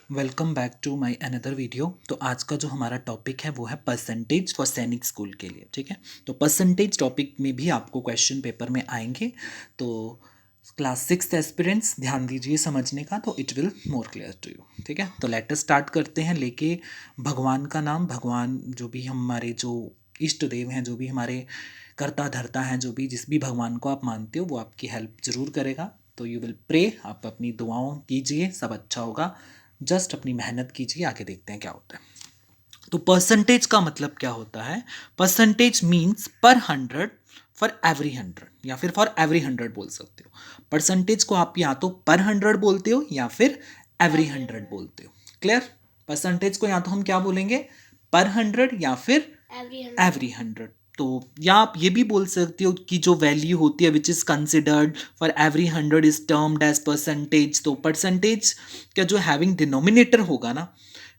Welcome back to my another video. तो आज का जो हमारा टॉपिक है वो है परसेंटेज फॉर सैनिक स्कूल के लिए। ठीक है, तो परसेंटेज टॉपिक में भी आपको क्वेश्चन पेपर में आएंगे। तो क्लास सिक्स एस्पिरेंट्स ध्यान दीजिए समझने का, तो it will more clear to you. ठीक है, तो लेट अस स्टार्ट करते हैं लेके भगवान का नाम। भगवान जो भी हमारे जो इष्ट देव हैं, जो भी हमारे कर्ता धर्ता हैं, जो भी जिस भी भगवान को आप मानते हो वो आपकी हेल्प ज़रूर करेगा। तो यू विल प्रे, आप अपनी दुआओं कीजिए, सब अच्छा होगा। जस्ट अपनी मेहनत कीजिए, आगे देखते हैं क्या होता है। तो परसेंटेज का मतलब क्या होता है? परसेंटेज मीन्स पर 100 फॉर एवरी 100, या फिर फॉर एवरी 100 बोल सकते हो। परसेंटेज को आप या तो पर 100 बोलते हो या फिर एवरी 100 बोलते हो। क्लियर? परसेंटेज को या तो हम क्या बोलेंगे, पर 100 या फिर एवरी 100। तो या आप ये भी बोल सकते हो कि जो वैल्यू होती है which is considered for every 100 is termed as percentage. तो परसेंटेज का जो हैविंग डिनोमिनेटर होगा ना,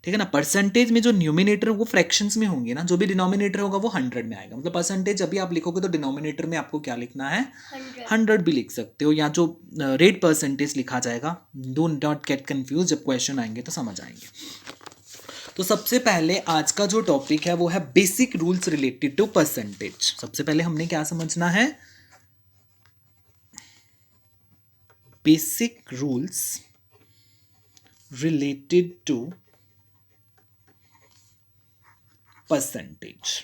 ठीक है ना, परसेंटेज में जो न्यूमिनेटर वो फ्रैक्शंस में होंगे ना, जो भी डिनोमिनेटर होगा वो 100 में आएगा। मतलब परसेंटेज अभी आप लिखोगे तो डिनोमिनेटर में आपको क्या लिखना है, 100 भी लिख सकते हो, या जो रेट परसेंटेज लिखा जाएगा। डू नॉट गेट कंफ्यूज, जब क्वेश्चन आएंगे तो समझ आएंगे। तो सबसे पहले आज का जो टॉपिक है वो है basic rules related to percentage. सबसे पहले हमने क्या समझना है, basic rules related to percentage.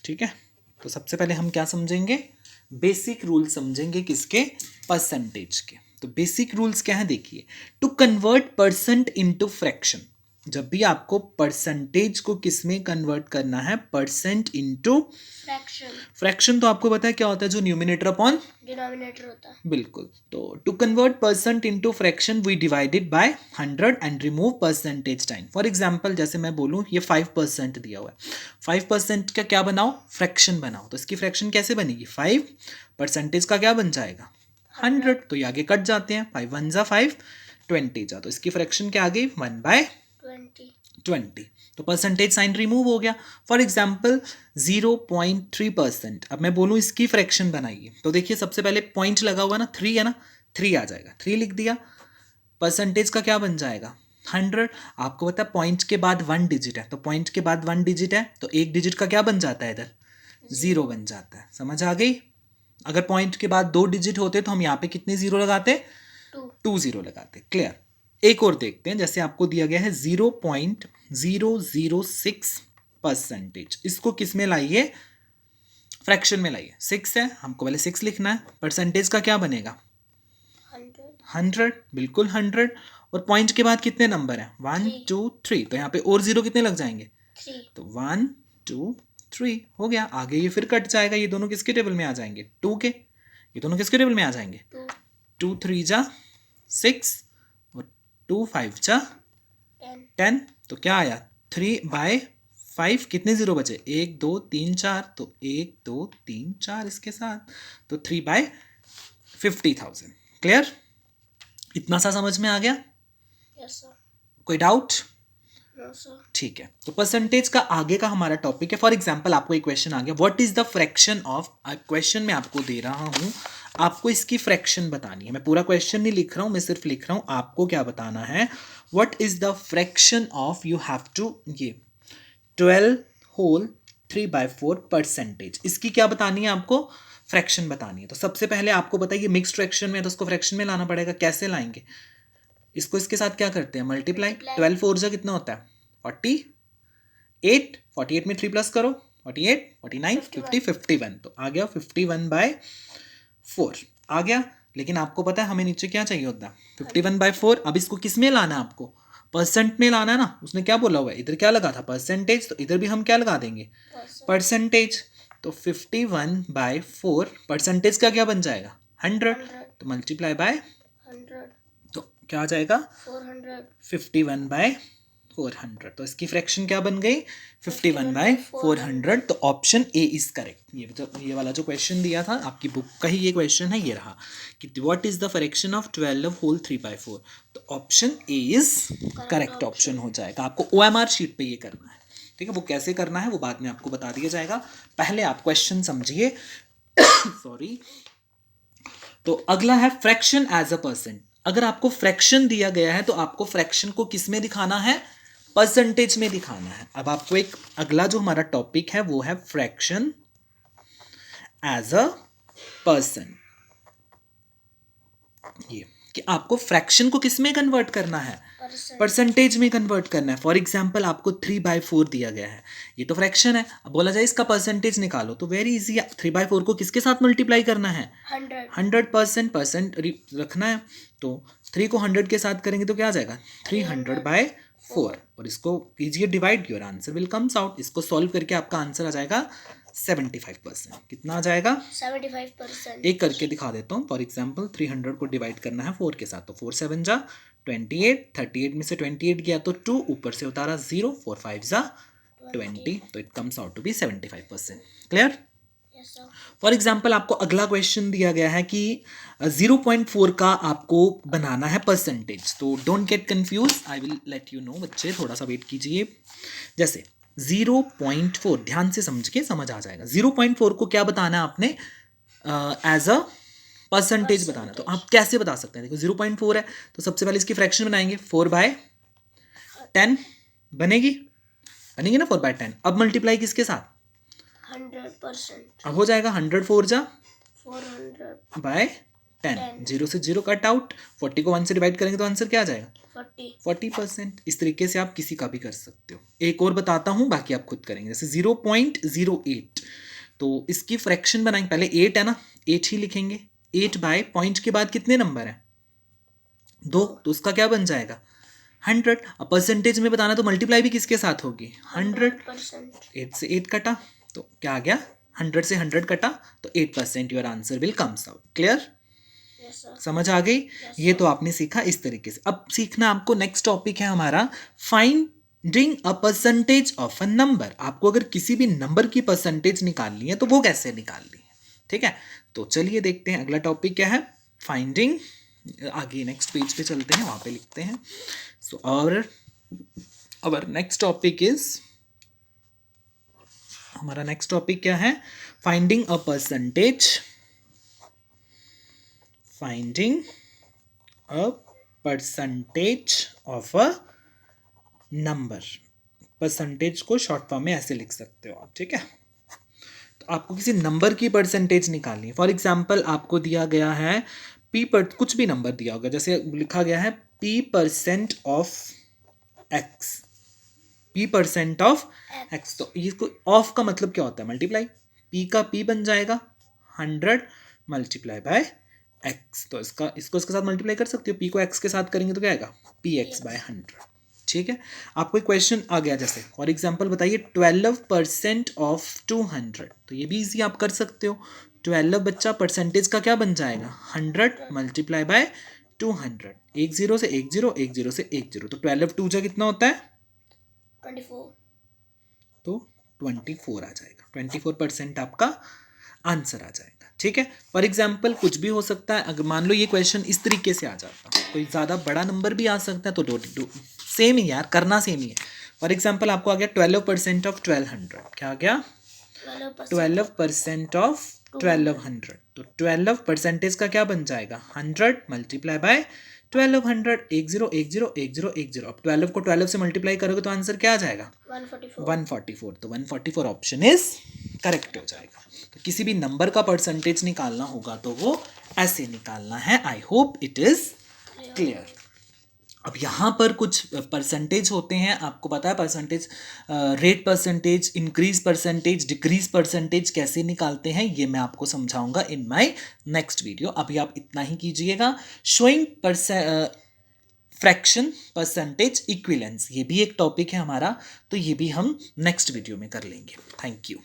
ठीक है, तो सबसे पहले हम क्या समझेंगे, बेसिक रूल समझेंगे किसके, परसेंटेज के। तो बेसिक रूल्स क्या है देखिए, to convert percent into fraction. जब भी आपको परसेंटेज को किस में कन्वर्ट करना है, परसेंट इनटू फ्रैक्शन। तो आपको पता है क्या होता है, जो न्यूमिनेटर अपॉन डिनोमिनेटर होता है। बिल्कुल। तो to convert percent into fraction we divided by 100 and remove percentage sign. For example जैसे मैं बोलूं ये 5% दिया हुआ है, 5% का क्या बनाओ, फ्रैक्शन बनाओ। तो इसकी फ्रैक्शन कैसे बनेगी, 5 परसेंटेज का क्या बन जाएगा, 100। तो ये आगे कट जाते हैं, 5 1 जा 5, 20 जा, तो इसकी फ्रैक्शन क्या आ गई, 1/20। तो परसेंटेज साइन रिमूव हो गया। फॉर एग्जाम्पल 0.3%, अब मैं बोलूँ इसकी फ्रैक्शन बनाइए, तो देखिए सबसे पहले पॉइंट लगा हुआ ना, 3 है ना, 3 आ जाएगा, 3 लिख दिया। परसेंटेज का क्या बन जाएगा, 100। आपको पता है पॉइंट के बाद 1 डिजिट है, तो पॉइंट के बाद 1 डिजिट है तो एक डिजिट का क्या बन जाता है, इधर 0 बन जाता है। समझ आ गई? अगर पॉइंट के बाद 2 डिजिट होते तो हम यहाँ पे कितने जीरो लगाते, 2 जीरो लगाते। क्लियर? एक और देखते हैं, जैसे आपको दिया गया है 0.006%। इसको किस में लाइए, फ्रैक्शन में लाइए। 6 है, हमको पहले 6 लिखना है। परसेंटेज का क्या बनेगा, 100। बिल्कुल 100। और पॉइंट के बाद कितने नंबर है, 1 2 3, तो यहाँ पे और जीरो कितने लग जाएंगे, 3। तो 1 2 3 हो गया। आगे ये फिर कट जाएगा, ये दोनों किसके टेबल में आ जाएंगे, 2 के। ये दोनों किसके टेबल में आ जाएंगे, 2 3 जा 6 और 2 5 जा 10। तो क्या आया, 3/5। कितने जीरो बचे, 1 2 3 4, तो 1 2 3 4 इसके साथ, तो 3/50,000। क्लियर? इतना सा समझ में आ गया? yes, sir. कोई डाउट? ठीक है, तो परसेंटेज का आगे का हमारा टॉपिक है। फॉर एग्जांपल आपको एक क्वेश्चन आ गया, what is the fraction of, question में आपको दे रहा हूं, आपको इसकी फ्रैक्शन बतानी है। मैं पूरा क्वेश्चन नहीं लिख रहा हूं, मैं सिर्फ लिख रहा हूं, आपको क्या बताना है, what is the fraction of, you have to, ये 12 होल 3/4 परसेंटेज, इसकी क्या बतानी है आपको, फ्रैक्शन बतानी है। तो सबसे पहले आपको बताइए मिक्स्ड फ्रैक्शन में, तो उसको फ्रैक्शन में लाना पड़ेगा। कैसे लाएंगे, इसको इसके साथ क्या करते हैं, मल्टीप्लाई। 12 4 जा कितना होता है, 48। 48 में 3 प्लस करो, 48 49 50 51, तो आ गया 51/4 आ गया। लेकिन आपको पता है हमें नीचे क्या चाहिए होता है, 51/4। अब इसको किस में लाना है, आपको परसेंट में लाना है ना। उसने क्या बोला हुआ है, इधर क्या लगा था, परसेंटेज, तो इधर भी हम क्या लगा देंगे, परसेंटेज। तो 51/4 परसेंटेज का क्या बन जाएगा, 100। तो मल्टीप्लाई बाय 100, तो क्या आ जाएगा, 51/400। तो इसकी फ्रैक्शन क्या बन गई, 51/400। तो ऑप्शन ए इज करेक्ट। ये वाला जो क्वेश्चन दिया था आपकी बुक का ही ये क्वेश्चन है, ये रहा कि what is the fraction of 12 whole 3/4। तो option A is correct option हो जाएगा। आपको OMR शीट पे ये करना है, ठीक है। वो कैसे करना है वो बाद में आपको बता दिया जाएगा, पहले आप क्वेश्चन समझिए। सॉरी। तो अगला है फ्रैक्शन एज अ परसेंट। अगर आपको फ्रैक्शन दिया गया है तो आपको फ्रैक्शन को किस में दिखाना है, परसेंटेज में दिखाना है। अब आपको एक अगला जो हमारा टॉपिक है वो है फ्रैक्शन एज अ पर्सन। ये कि आपको फ्रैक्शन को किस में कन्वर्ट करना है, परसेंटेज में कन्वर्ट करना है। फॉर एग्जाम्पल आपको 3/4 दिया गया है, ये तो फ्रैक्शन है। अब बोला जाए इसका परसेंटेज निकालो तो वेरी इजी है। 3/4 को किसके साथ मल्टीप्लाई करना है, 100%, परसेंट रखना है। तो 3 को 100 के साथ करेंगे तो क्या आ जाएगा, 300/4। और इसको कीजिए divide, your answer will comes out. इसको सॉल्व करके आपका आंसर आ जाएगा 75%। कितना आ जाएगा, 75%। एक करके दिखा देता हूँ। फॉर एग्जाम्पल 300 को डिवाइड करना है 4 के साथ, तो 4 7 जा 28, 38 में से 28 गया तो 2, ऊपर से उतारा 0, 4 5 जा 20, तो it comes out to be 75%। Clear. For example आपको अगला क्वेश्चन दिया गया है कि 0.4 का आपको बनाना है परसेंटेज। तो don't get confuse, I will let you know. बच्चे थोड़ा सा वेट कीजिए। जैसे 0.4, ध्यान से समझ के समझ आ जाएगा। 0.4 को क्या बताना है आपने, एज अ परसेंटेज बताना। तो आप कैसे बता सकते हैं, देखो 0.4 है तो सबसे पहले इसकी फ्रैक्शन बनाएंगे, 4/10 बनेगी ना 4/10। अब मल्टीप्लाई किसके साथ, 100%। अब हो जाएगा 100 4 जा 400/10। 0 से 0 कट आउट। 40 को 1 से डिवाइड करेंगे तो आंसर क्या आ जाएगा, 40%। इस तरीके से आप किसी का भी कर सकते हो। एक और बताता हूँ, बाकी आप खुद करेंगे। जैसे 0.08, तो इसकी फ्रैक्शन बनाएंगे। पहले 8 है ना, 8 ही लिखेंगे। 8 बाय पॉइंट के बाद कितने नंबर है, 2, तो उसका क्या बन जाएगा 100। अब परसेंटेज में बताना तो मल्टीप्लाई भी किसके साथ होगी, 100। 8 से 8 कटा तो क्या आ गया, 100 से 100 कटा तो 8%। Your answer will comes out. Clear, समझ आ गई। ये तो आपने सीखा इस तरीके से। अब सीखना आपको नेक्स्ट टॉपिक है हमारा finding a percentage of a number. आपको अगर किसी भी नंबर की परसेंटेज निकालनी है तो वो कैसे निकालनी है, ठीक है। तो चलिए देखते हैं अगला टॉपिक क्या है, फाइंडिंग। आगे नेक्स्ट पेज पे चलते हैं, वहां पे लिखते हैं। सो और अवर नेक्स्ट टॉपिक इज, हमारा नेक्स्ट टॉपिक क्या है, finding a percentage, finding a percentage of a number. Percentage को शॉर्ट फॉर्म में ऐसे लिख सकते हो आप, ठीक है। तो आपको किसी नंबर की परसेंटेज निकालनी है। फॉर एग्जाम्पल आपको दिया गया है कुछ भी नंबर दिया होगा, जैसे लिखा गया है P% of x, P% of x. तो इसको ऑफ का मतलब क्या होता है, मल्टीप्लाई। P का P बन जाएगा 100 मल्टीप्लाई बाय एक्स। तो इसको इसके साथ मल्टीप्लाई कर सकते हो। P को x के साथ करेंगे तो क्या आएगा, PX/100। ठीक है। आपको एक क्वेश्चन आ गया, जैसे फॉर एग्जाम्पल बताइए 12% ऑफ 200। तो ये भी इजी आप कर सकते हो। 12 बच्चा परसेंटेज का क्या बन जाएगा, 100 मल्टीप्लाई बाय 200। 1 0 से 1 0, 1 0 से 1 0, तो 12 2 जा कितना होता है, 24। तो 24 आ जाएगा। 24% आपका आंसर आ जाएगा, ठीक है। फॉर एग्जाम्पल कुछ भी हो सकता है। अगर मान लो ये क्वेश्चन इस तरीके से आ जाता, कोई ज़्यादा बड़ा नंबर भी आ सकता है, तो सेम ही यार, करना सेम ही है। फॉर एग्जाम्पल आपको आ गया 12% ऑफ 1200, क्या आ गया, 12% ऑफ 1200। तो 12 परसेंटेज का क्या बन जाएगा, 100 मल्टीप्लाई बाय 1200। 1 0 1 0 1 0 1 0। अब 12 को 12 से मल्टीप्लाई करोगे तो आंसर क्या आ जाएगा, 144। तो 144 ऑप्शन इज करेक्ट हो जाएगा। तो किसी भी नंबर का परसेंटेज निकालना होगा तो वो ऐसे निकालना है। I hope it is clear. अब यहाँ पर कुछ परसेंटेज होते हैं, आपको पता है percentage, rate percentage, increase percentage, decrease percentage कैसे निकालते हैं, ये मैं आपको समझाऊंगा इन माय नेक्स्ट वीडियो। अभी आप इतना ही कीजिएगा। शोइंग फ्रैक्शन परसेंटेज इक्विवेलेंस, ये भी एक टॉपिक है हमारा, तो ये भी हम नेक्स्ट वीडियो में कर लेंगे। Thank you.